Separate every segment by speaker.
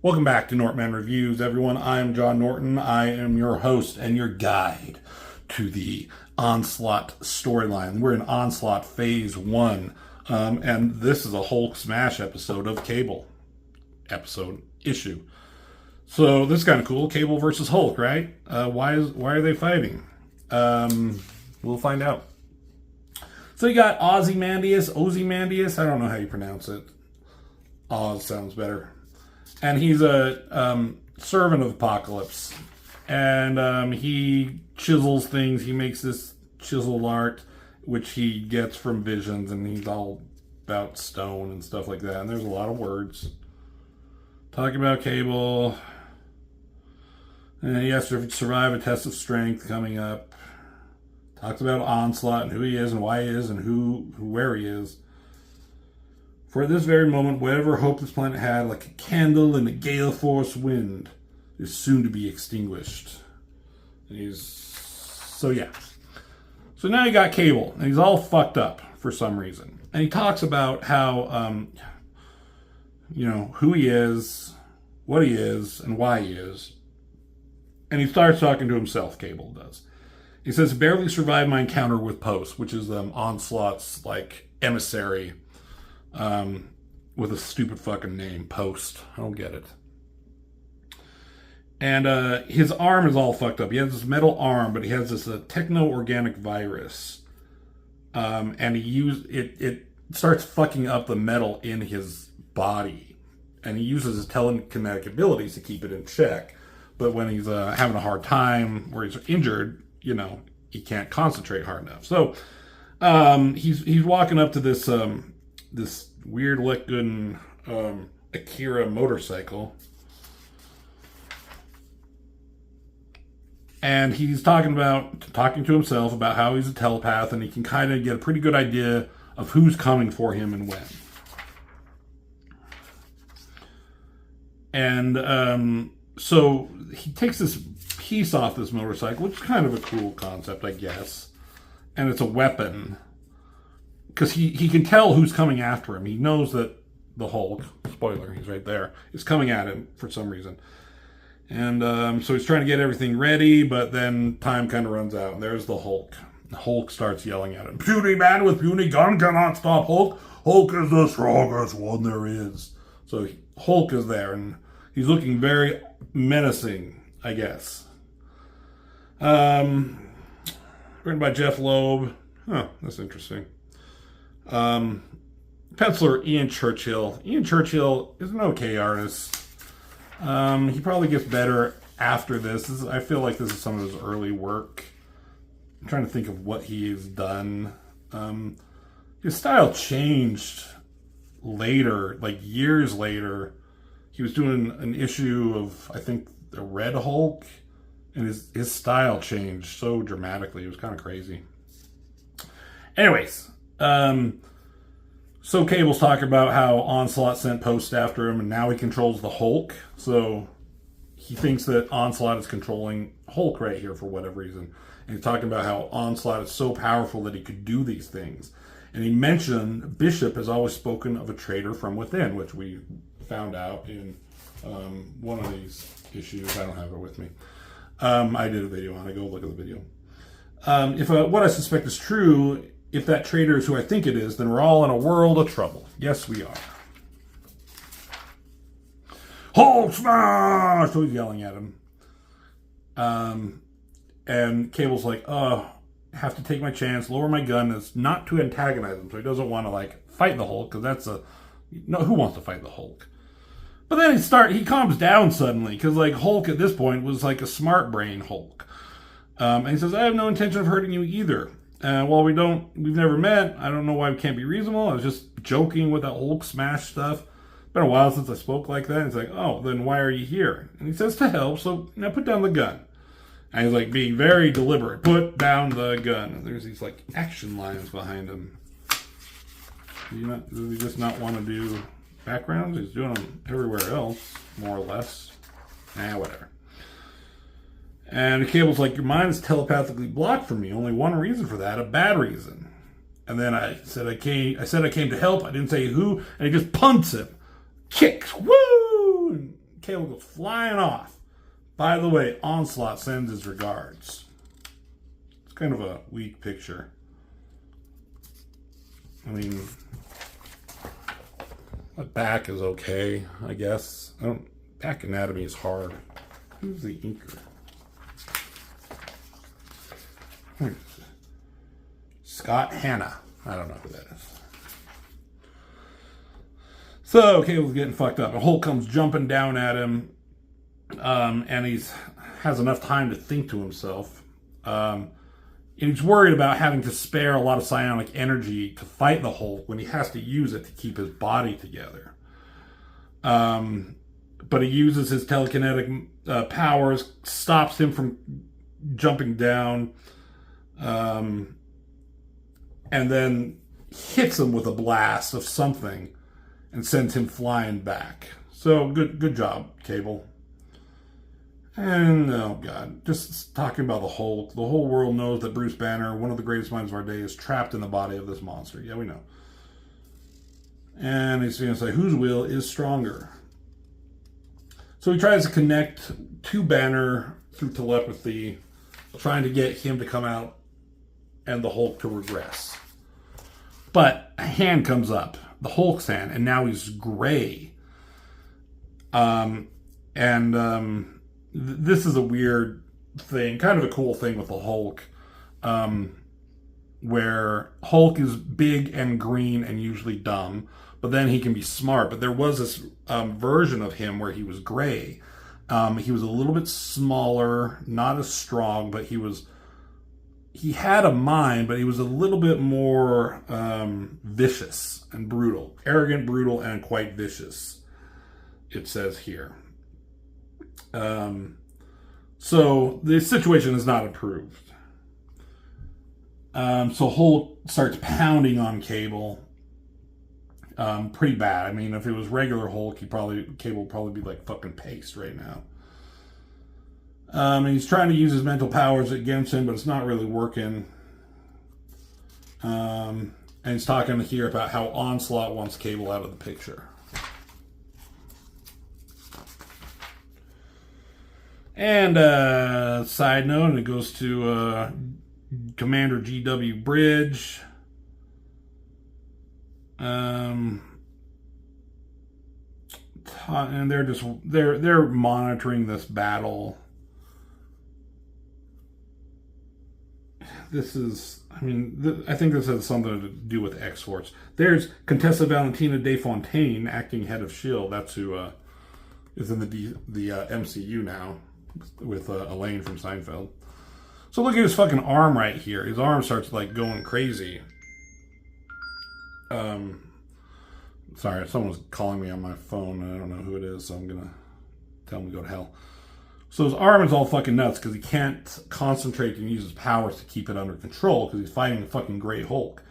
Speaker 1: Welcome back to Nortman Reviews, everyone. I am John Norton. I am your host and your guide to the Onslaught storyline. We're in Onslaught Phase 1, and this is a Hulk Smash episode of Cable. Issue. So this is kind of cool. Cable versus Hulk, right? Why are they fighting? We'll find out. So you got Ozymandias, I don't know how you pronounce it. Oz sounds better. And he's a servant of Apocalypse. And he chisels things. He makes this chiseled art, which he gets from visions. And he's all about stone and stuff like that. And there's a lot of words. Talking about Cable. And he has to survive a test of strength coming up. Talks about Onslaught and who he is and why he is and where he is. For at this very moment, whatever hope this planet had, like a candle in a gale force wind, is soon to be extinguished. So now you got Cable, and he's all fucked up for some reason. And he talks about how, who he is, what he is, and why he is. And he starts talking to himself, Cable does. He says, barely survived my encounter with Post, which is Onslaught's, emissary, with a stupid fucking name, Post. I don't get it. And his arm is all fucked up. He has this metal arm, but he has this techno-organic virus. And it starts fucking up the metal in his body. And he uses his telekinetic abilities to keep it in check. But when he's having a hard time, or he's injured, he can't concentrate hard enough. So he's walking up to this weird looking Akira motorcycle, and he's talking to himself about how he's a telepath and he can kind of get a pretty good idea of who's coming for him and when. And so he takes this piece off this motorcycle, which is kind of a cool concept, I guess, and it's a weapon. Because he can tell who's coming after him. He knows that the Hulk, spoiler, he's right there, is coming at him for some reason. And so he's trying to get everything ready, but then time kind of runs out. And there's the Hulk. The Hulk starts yelling at him. Puny man with puny gun cannot stop Hulk. Hulk is the strongest one there is. So Hulk is there, and he's looking very menacing, I guess. Written by Jeff Loeb. Huh, that's interesting. Penciler Ian Churchill. Ian Churchill is an okay artist. He probably gets better after this. I feel like this is some of his early work. I'm trying to think of what he's done. His style changed later, years later. He was doing an issue of, I think, the Red Hulk, and his style changed so dramatically. It was kind of crazy. Anyways, so Cable's talking about how Onslaught sent Post after him, and now he controls the Hulk. So he thinks that Onslaught is controlling Hulk right here for whatever reason. And he's talking about how Onslaught is so powerful that he could do these things. And he mentioned Bishop has always spoken of a traitor from within, which we found out in one of these issues. I don't have it with me. I did a video on it. Go look at the video. If what I suspect is true, if that traitor is who I think it is, then we're all in a world of trouble. Yes, we are. Hulk smash! So he's yelling at him. And Cable's like, I have to take my chance, lower my gun. It's not to antagonize him, so he doesn't want to, fight the Hulk, because who wants to fight the Hulk? But then he calms down suddenly, because, Hulk at this point was a smart brain Hulk. And he says, I have no intention of hurting you either. While we've never met, I don't know why we can't be reasonable. I was just joking with that Hulk smash stuff. It's been a while since I spoke like that. And he's like, oh, then why are you here? And he says to help, so now put down the gun. And he's being very deliberate. Put down the gun. And there's these action lines behind him. Does he just not want to do backgrounds? He's doing them everywhere else, more or less. Whatever. And Cable's like, your mind is telepathically blocked from me. Only one reason for that, a bad reason. And then I said I came to help. I didn't say who. And he just punts him. Kicks. Woo! And Cable goes flying off. By the way, Onslaught sends his regards. It's kind of a weak picture. I mean, my back is okay, I guess. Back anatomy is hard. Who's the inker? Scott Hanna. I don't know who that is. So Cable's getting fucked up. And Hulk comes jumping down at him, and has enough time to think to himself. And he's worried about having to spare a lot of psionic energy to fight the Hulk when he has to use it to keep his body together. But he uses his telekinetic powers, stops him from jumping down, and then hits him with a blast of something and sends him flying back. So good job, Cable. And oh god, just talking about the Hulk. The whole world knows that Bruce Banner, one of the greatest minds of our day, is trapped in the body of this monster. Yeah, we know. And he's going to say, whose will is stronger? So he tries to connect to Banner through telepathy, trying to get him to come out and the Hulk to regress. But a hand comes up, the Hulk's hand, and now he's gray. This is a weird thing, kind of a cool thing with the Hulk, where Hulk is big and green and usually dumb, but then he can be smart. But there was this version of him where he was gray. He was a little bit smaller, not as strong, but he had a mind, but he was a little bit more vicious and brutal. Arrogant, brutal, and quite vicious, it says here. So the situation is not improved. So Hulk starts pounding on Cable. Pretty bad. I mean, if it was regular Hulk, Cable would probably be like fucking paste right now. And he's trying to use his mental powers against him, but it's not really working. And he's talking here about how Onslaught wants Cable out of the picture. And side note, and it goes to Commander G.W. Bridge. And they're monitoring this battle. This is, I mean, I think this has something to do with X-Force. There's Contessa Valentina De Fontaine, acting head of S.H.I.E.L.D. That's who is in the MCU now, with Elaine from Seinfeld. So look at his fucking arm right here. His arm starts like going crazy. Sorry, someone's calling me on my phone. I don't know who it is, so I'm gonna tell him to go to hell. So his arm is all fucking nuts because he can't concentrate and use his powers to keep it under control because he's fighting the fucking Great Hulk.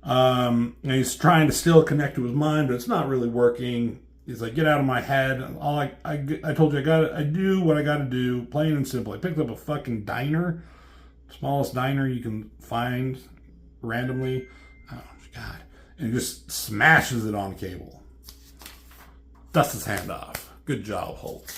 Speaker 1: And he's trying to still connect to his mind, but it's not really working. He's like, get out of my head. I told you I do what I gotta do, plain and simple. I picked up a fucking diner, smallest diner you can find randomly. Oh god. And just smashes it on Cable. Dusts his hand off. Good job, Hulk.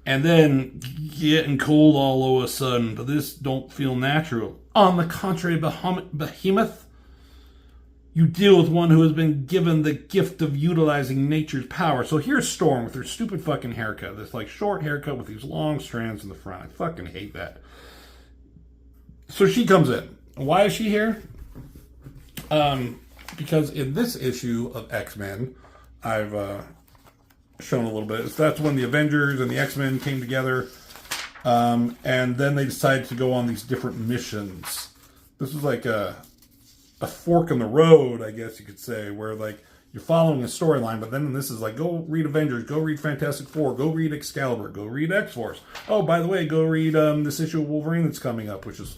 Speaker 1: And then getting cold all of a sudden, but this don't feel natural. On the contrary, Behemoth, you deal with one who has been given the gift of utilizing nature's power. So here's Storm with her stupid fucking haircut. This like short haircut with these long strands in the front. I fucking hate that. So she comes in. Why is she here? Because in this issue of X-Men, I've shown a little bit. That's when the Avengers and the X-Men came together, and then they decided to go on these different missions. This was like a fork in the road, I guess you could say, where like you're following a storyline, but then this is like, go read Avengers, go read Fantastic Four, go read Excalibur, go read X-Force. Oh, by the way, go read this issue of Wolverine that's coming up, which is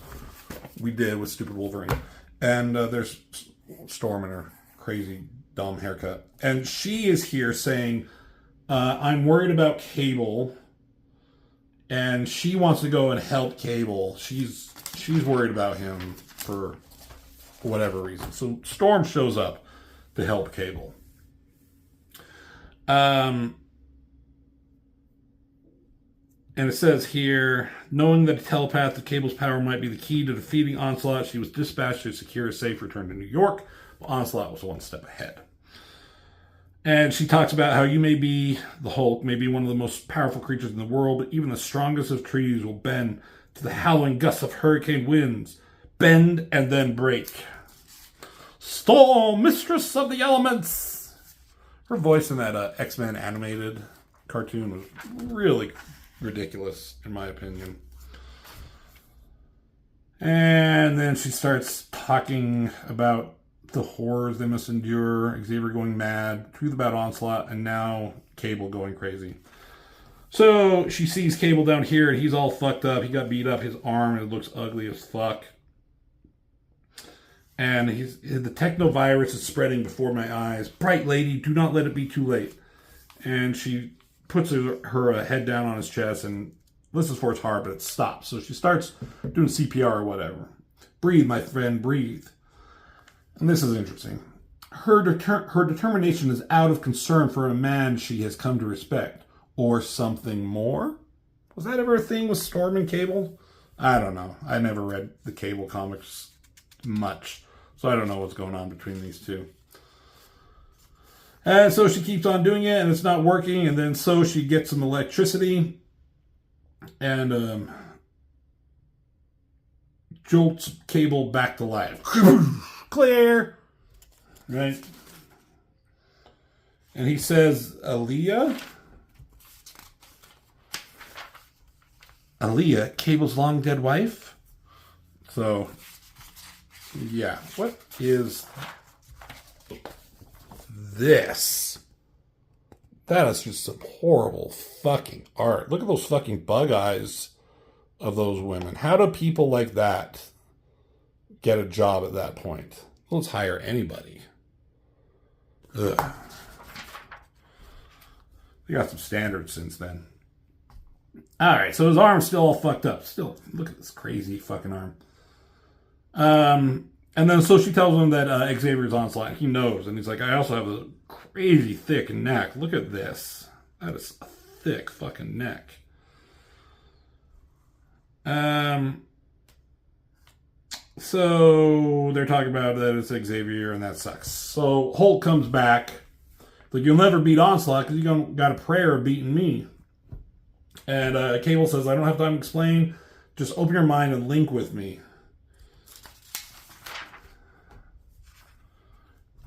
Speaker 1: we did with stupid Wolverine. And there's Storm and her crazy, dumb haircut. And she is here saying, I'm worried about Cable. And she wants to go and help Cable. She's worried about him for whatever reason. So Storm shows up to help Cable. And it says here, knowing that a telepath of Cable's power might be the key to defeating Onslaught, she was dispatched to secure a safe return to New York, but Onslaught was one step ahead. And she talks about how you may be the Hulk, may be one of the most powerful creatures in the world, but even the strongest of trees will bend to the howling gusts of hurricane winds. Bend and then break. Storm, mistress of the elements. Her voice in that X-Men animated cartoon was really ridiculous, in my opinion. And then she starts talking about the horrors they must endure, Xavier going mad, truth about Onslaught, and now Cable going crazy. So she sees Cable down here, and he's all fucked up. He got beat up, his arm, and it looks ugly as fuck. And the technovirus is spreading before my eyes. Bright lady, do not let it be too late. And she puts her head down on his chest and listens for its heart, but it stops. So she starts doing CPR or whatever. Breathe, my friend, breathe. And this is interesting. Her determination is out of concern for a man she has come to respect. Or something more? Was that ever a thing with Storm and Cable? I don't know. I never read the Cable comics much. So I don't know what's going on between these two. And so she keeps on doing it, and it's not working. And then so she gets some electricity. And jolts Cable back to life. Clear! Right? And he says, Aaliyah? Aaliyah, Cable's long dead wife? So, yeah. What is this? That is just some horrible fucking art. Look at those fucking bug eyes of those women. How do people like that get a job at that point? Let's hire anybody. Ugh. They got some standards since then. Alright, so his arm's still all fucked up. Still, look at this crazy fucking arm. And then so she tells him that Xavier's Onslaught. He knows, and he's like, I also have a crazy thick neck. Look at this. That is a thick fucking neck. So they're talking about that it's Xavier, and that sucks. So Hulk comes back. Like, you'll never beat Onslaught because you got a prayer of beating me. And Cable says, I don't have time to explain. Just open your mind and link with me.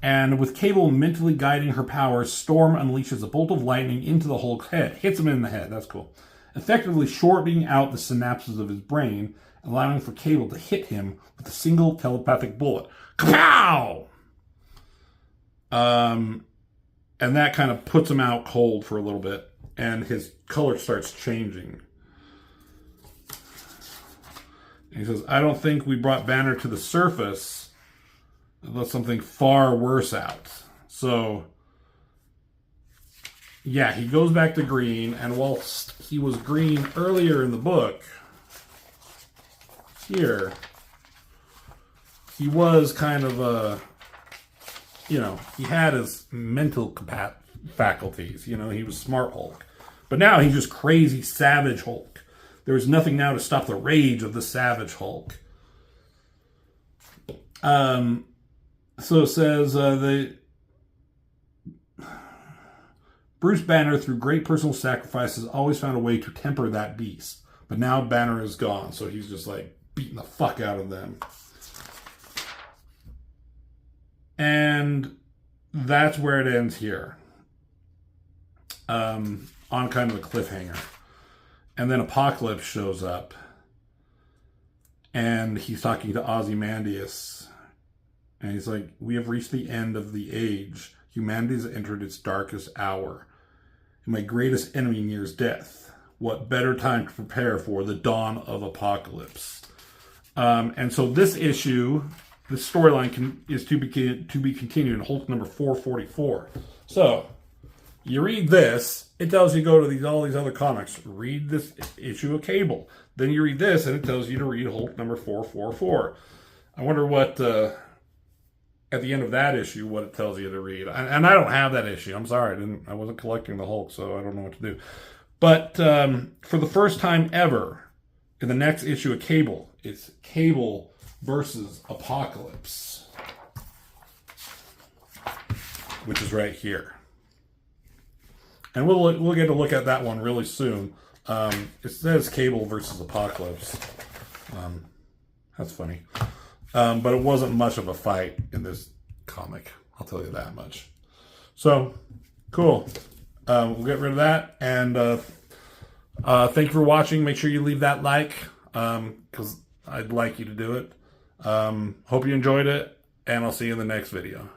Speaker 1: And with Cable mentally guiding her powers, Storm unleashes a bolt of lightning into the Hulk's head. Hits him in the head. That's cool. Effectively shortening out the synapses of his brain, allowing for Cable to hit him with a single telepathic bullet. Kapow! And that kind of puts him out cold for a little bit. And his color starts changing. And he says, I don't think we brought Banner to the surface. Let something far worse out. So, yeah, he goes back to green. And whilst he was green earlier in the book, here, he was kind of he had his mental faculties. You know, he was smart Hulk. But now he's just crazy savage Hulk. There is nothing now to stop the rage of the savage Hulk. So it says Bruce Banner, through great personal sacrifices, always found a way to temper that beast. But now Banner is gone, so he's just like beating the fuck out of them. And that's where it ends here. On kind of a cliffhanger. And then Apocalypse shows up. And he's talking to Ozymandias. And he's like, we have reached the end of the age. Humanity has entered its darkest hour. And my greatest enemy nears death. What better time to prepare for the dawn of Apocalypse? And so this issue, this storyline is to be continued in Hulk number 444. So, you read this, it tells you to go to all these other comics. Read this issue of Cable. Then you read this, and it tells you to read Hulk number 444. I wonder what at the end of that issue what it tells you to read. And I don't have that issue. I'm sorry, I wasn't collecting the Hulk, so I don't know what to do. But for the first time ever, in the next issue of Cable, it's Cable versus Apocalypse, which is right here. And we'll get to look at that one really soon. It says Cable versus Apocalypse. That's funny. But it wasn't much of a fight in this comic. I'll tell you that much. So, cool. We'll get rid of that. And thank you for watching. Make sure you leave that like, because I'd like you to do it. Hope you enjoyed it. And I'll see you in the next video.